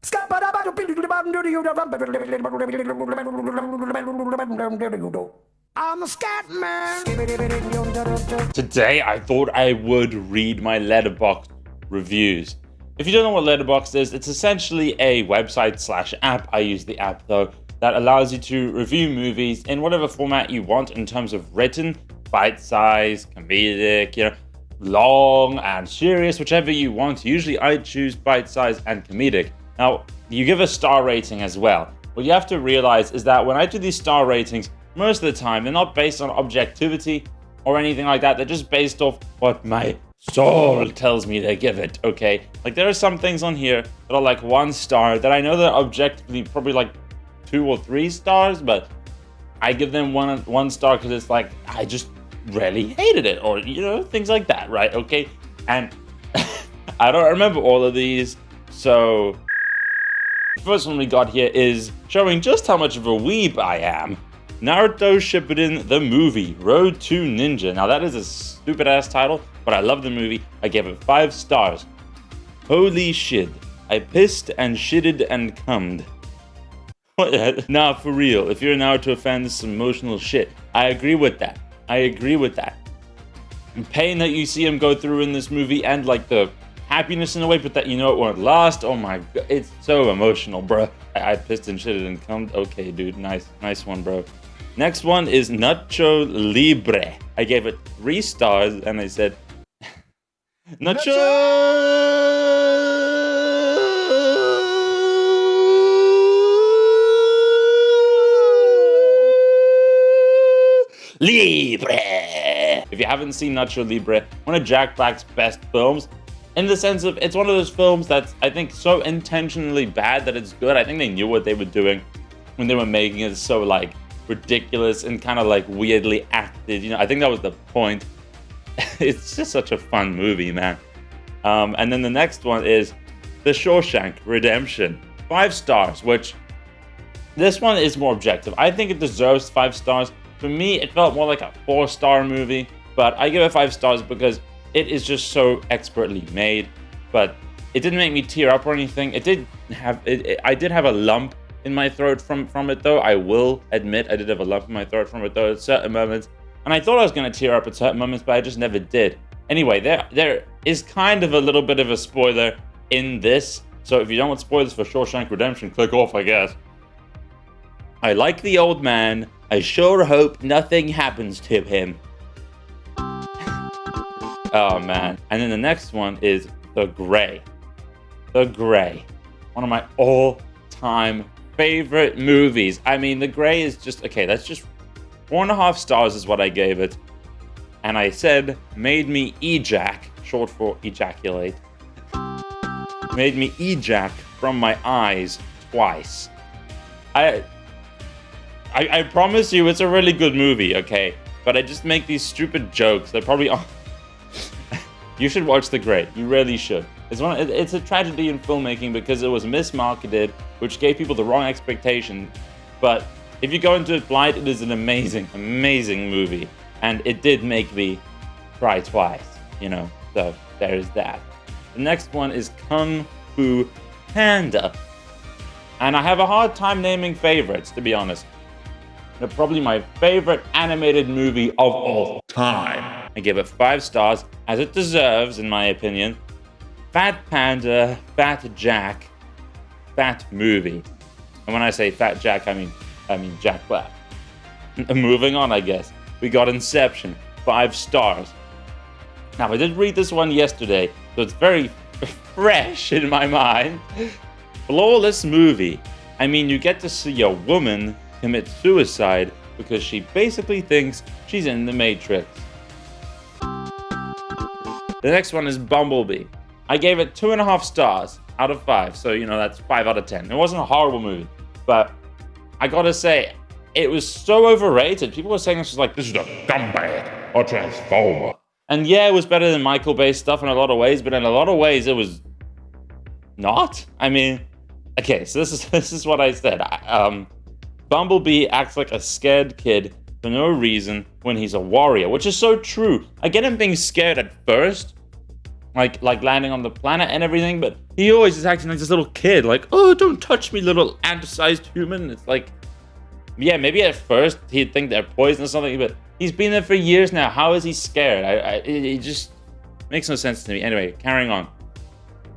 I'm a scat man. Today, I thought I would read my Letterboxd reviews. If you don't know what Letterboxd is, it's essentially a website/app. I use the app though, that allows you to review movies in whatever format you want in terms of written, bite-size, comedic, long and serious, whichever you want. Usually I choose bite-size and comedic. Now, you give a star rating as well. What you have to realize is that when I do these star ratings, most of the time, they're not based on objectivity or anything like that. They're just based off what my soul tells me to give it, okay? Like, there are some things on here that are like 1 star that I know they're objectively probably like 2 or 3 stars, but I give them one star because it's like, I just really hated it, or, things like that, right? Okay? And I don't remember all of these, so the first one we got here is showing just how much of a weeb I am. Naruto Shippuden the movie, Road to Ninja. Now that is a stupid ass title, but I love the movie. I gave it 5 stars. Holy shit. I pissed and shitted and cummed. What? Nah, for real. If you're a Naruto fan, this is some emotional shit. I agree with that. The pain that you see him go through in this movie, and like the happiness in a way, but that it won't last. Oh my god, it's so emotional, bro. I pissed and shitted and cummed. Okay, dude, nice one, bro. Next one is Nacho Libre. I gave it 3 stars, and I said, Nacho Libre. If you haven't seen Nacho Libre, one of Jack Black's best films, in the sense of it's one of those films that's, I think, so intentionally bad that it's good. I think they knew what they were doing when they were making it so, like, ridiculous and kind of, like, weirdly acted. I think that was the point. It's just such a fun movie, man. And then the next one is The Shawshank Redemption. 5 stars, which this one is more objective. I think it deserves 5 stars. For me, it felt more like a 4-star movie, but I give it 5 stars because it is just so expertly made. But it didn't make me tear up or anything. It did have I did have a lump in my throat from it though. I will admit I did have a lump in my throat from it though at certain moments. And I thought I was going to tear up at certain moments, but I just never did. Anyway, there is kind of a little bit of a spoiler in this. So if you don't want spoilers for Shawshank Redemption, click off, I guess. I like the old man. I sure hope nothing happens to him. Oh, man. And then the next one is The Grey. The Grey. One of my all-time favorite movies. I mean, The Grey is just... Okay, that's just 4.5 stars is what I gave it. And I said, made me ejac, short for ejaculate. Made me ejac from my eyes twice. I promise you it's a really good movie, okay? But I just make these stupid jokes that probably aren't... You should watch The Grey. You really should. It's a tragedy in filmmaking because it was mismarketed, which gave people the wrong expectation. But if you go into it blind, it is an amazing, amazing movie. And it did make me cry twice, So there's that. The next one is Kung Fu Panda. And I have a hard time naming favorites, to be honest. They're probably my favorite animated movie of all time. I give it 5 stars, as it deserves, in my opinion. Fat Panda, Fat Jack, Fat Movie. And when I say Fat Jack, I mean Jack Black. Moving on, I guess. We got Inception, 5 stars. Now, I did read this one yesterday, so it's very fresh in my mind. Flawless movie. I mean, you get to see a woman commit suicide because she basically thinks she's in the Matrix. The next one is Bumblebee. I gave it 2.5 stars out of 5, so that's 5 out of 10. It wasn't a horrible movie, but I gotta say, it was so overrated. People were saying this was like, this is a scumbag or transformer. And yeah, it was better than Michael Bay's stuff in a lot of ways, but in a lot of ways it was not. I mean, okay, so this is what I said. Bumblebee acts like a scared kid for no reason when he's a warrior, which is so true. I get him being scared at first, like landing on the planet and everything, but he always is acting like this little kid, like, oh, don't touch me, little ant-sized human. It's like, yeah, maybe at first he'd think they're poison or something, but he's been there for years now. How is he scared? It just makes no sense to me. Anyway, carrying on.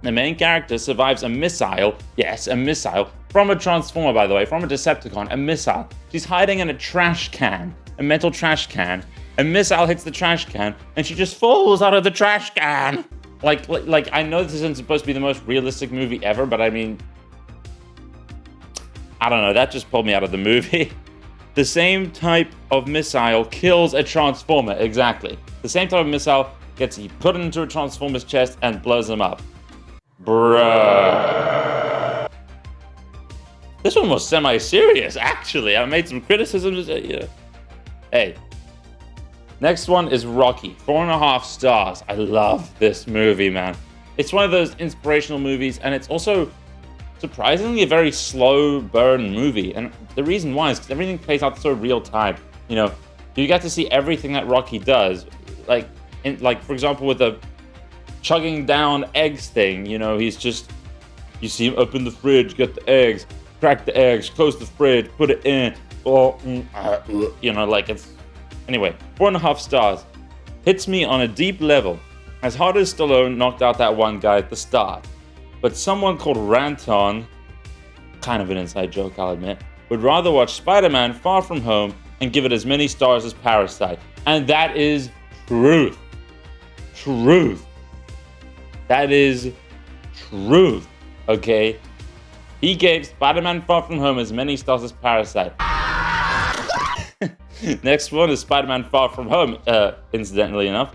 The main character survives a missile, yes, a missile, from a Transformer, by the way, from a Decepticon, a missile. She's hiding in a trash can, a metal trash can. A missile hits the trash can, and she just falls out of the trash can. Like I know this isn't supposed to be the most realistic movie ever, but I mean, I don't know, that just pulled me out of the movie. The same type of missile kills a Transformer, exactly. The same type of missile gets put into a Transformer's chest and blows them up. Bruh. This one was semi-serious, actually. I made some criticisms. Yeah. Hey. Next one is Rocky, 4.5 stars. I love this movie, man. It's one of those inspirational movies, and it's also surprisingly a very slow burn movie. And the reason why is because everything plays out so real time. You know, you get to see everything that Rocky does. Like for example, with the chugging down eggs thing, you know, he's just, you see him open the fridge, get the eggs, crack the eggs, close the fridge, put it in, you know, like it's, anyway, 4.5 stars. Hits me on a deep level. As hard as Stallone knocked out that one guy at the start, but someone called Ranton, kind of an inside joke, I'll admit, would rather watch Spider-Man Far From Home and give it as many stars as Parasite. And that is truth. Truth. That is truth, okay? He gave Spider-Man Far From Home as many stars as Parasite. Next one is Spider-Man Far From Home, incidentally enough.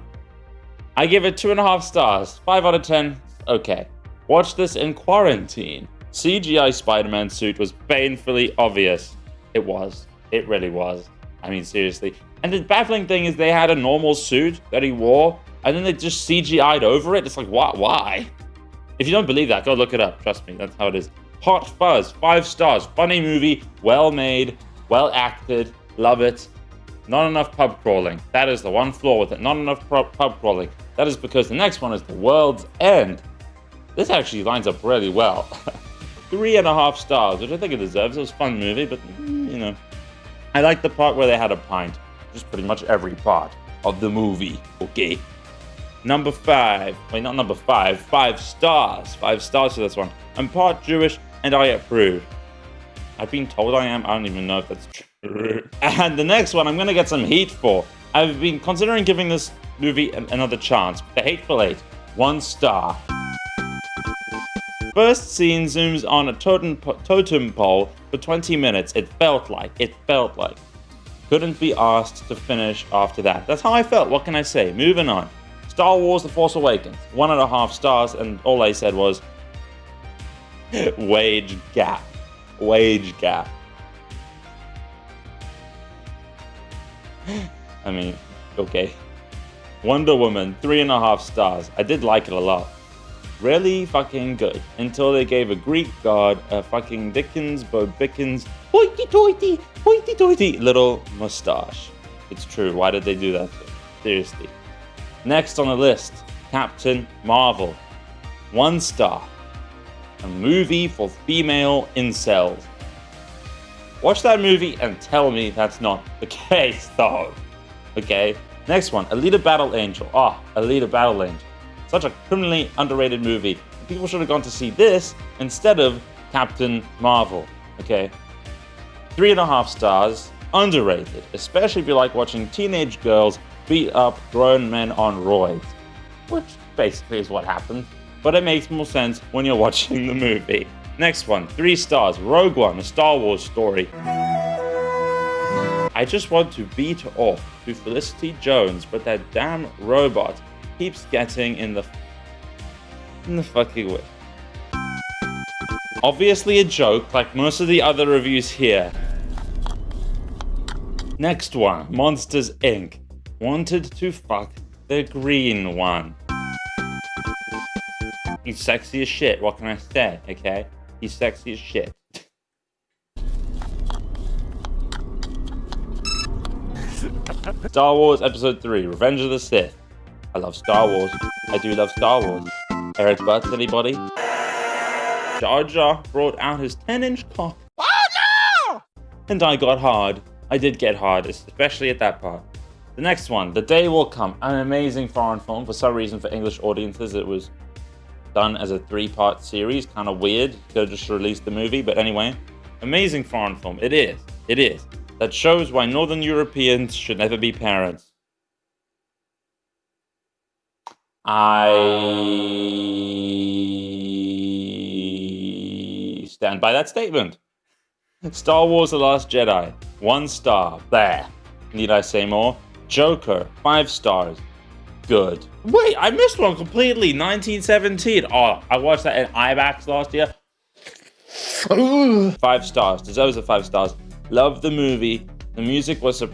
I give it 2.5 stars, 5 out of 10, okay. Watch this in quarantine. CGI Spider-Man suit was painfully obvious. It was. It really was. I mean, seriously. And the baffling thing is they had a normal suit that he wore, and then they just CGI'd over it. It's like, why? If you don't believe that, go look it up. Trust me, that's how it is. Hot Fuzz, 5 stars. Funny movie, well made, well acted, love it. Not enough pub crawling. That is the one flaw with it. Not enough pub crawling. That is because the next one is The World's End. This actually lines up really well. 3.5 stars, which I think it deserves. It was a fun movie, but, you know. I like the part where they had a pint. Just pretty much every part of the movie, okay? Number 5. Wait, not number 5. 5 stars. 5 stars for this one. I'm part Jewish, and I approve. I've been told I am. I don't even know if that's true. And the next one I'm going to get some heat for. I've been considering giving this movie another chance. The Hateful Eight. 1 star. First scene zooms on a totem pole for 20 minutes. It felt like. Couldn't be asked to finish after that. That's how I felt. What can I say? Moving on. Star Wars The Force Awakens. 1.5 stars, and all I said was wage gap. Wage gap. I mean, okay. Wonder Woman, 3.5 stars. I did like it a lot. Really fucking good. Until they gave a Greek god a fucking Dickens, Bo Bickens, hoity-toity little mustache. It's true. Why did they do that? Seriously. Next on the list, Captain Marvel. 1 star. A movie for female incels. Watch that movie and tell me that's not the case, though. Okay? Next one, Elita Battle Angel. Elita Battle Angel. Such a criminally underrated movie. People should have gone to see this instead of Captain Marvel. Okay? 3.5 stars. Underrated. Especially if you like watching teenage girls beat up grown men on roids. Which basically is what happened. But it makes more sense when you're watching the movie. Next one, 3 stars. RogueOne, a Star Wars story. I just want to beat off to Felicity Jones, but that damn robot keeps getting in the fucking way. Obviously a joke, like most of the other reviews here. Next one, Monsters Inc. Wanted to fuck the green one. He's sexy as shit, what can I say, okay? He's sexy as shit. Star Wars Episode 3, Revenge of the Sith. I love Star Wars. I do love Star Wars. Eric Butts, anybody? Jar Jar brought out his 10-inch cock. Oh no! And I got hard. I did get hard, especially at that part. The next one, The Day Will Come, an amazing foreign film. For some reason, for English audiences, it was done as a 3-part series. Kind of weird. Could have just released the movie, but anyway. Amazing foreign film. It is. It is. That shows why Northern Europeans should never be parents. I stand by that statement. Star Wars The Last Jedi, 1 star. There. Need I say more? Joker, 5 stars. Good. Wait, I missed one completely. 1917. Oh, I watched that in IMAX last year. 5 stars. Deserves a 5 stars. Love the movie. The music was a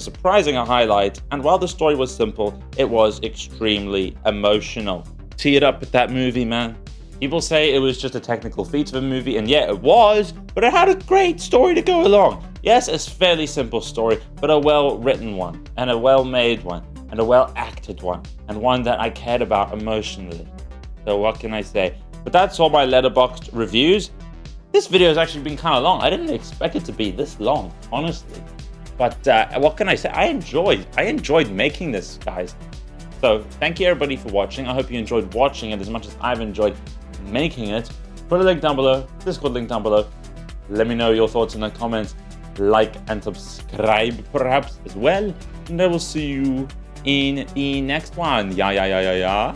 surprising highlight, and while the story was simple, it was extremely emotional. Teared up at that movie, man. People say it was just a technical feat of a movie, and yeah, it was, but it had a great story to go along. Yes, it's a fairly simple story, but a well-written one, and a well-made one, and a well-acted one, and one that I cared about emotionally. So what can I say? But that's all my Letterboxd reviews. This video has actually been kind of long. I didn't expect it to be this long, honestly. But what can I say? I enjoyed making this, guys. So thank you everybody for watching. I hope you enjoyed watching it as much as I've enjoyed making it. Put a link down below, Discord link down below. Let me know your thoughts in the comments. Like and subscribe perhaps as well. And I will see you in the next one. Yeah.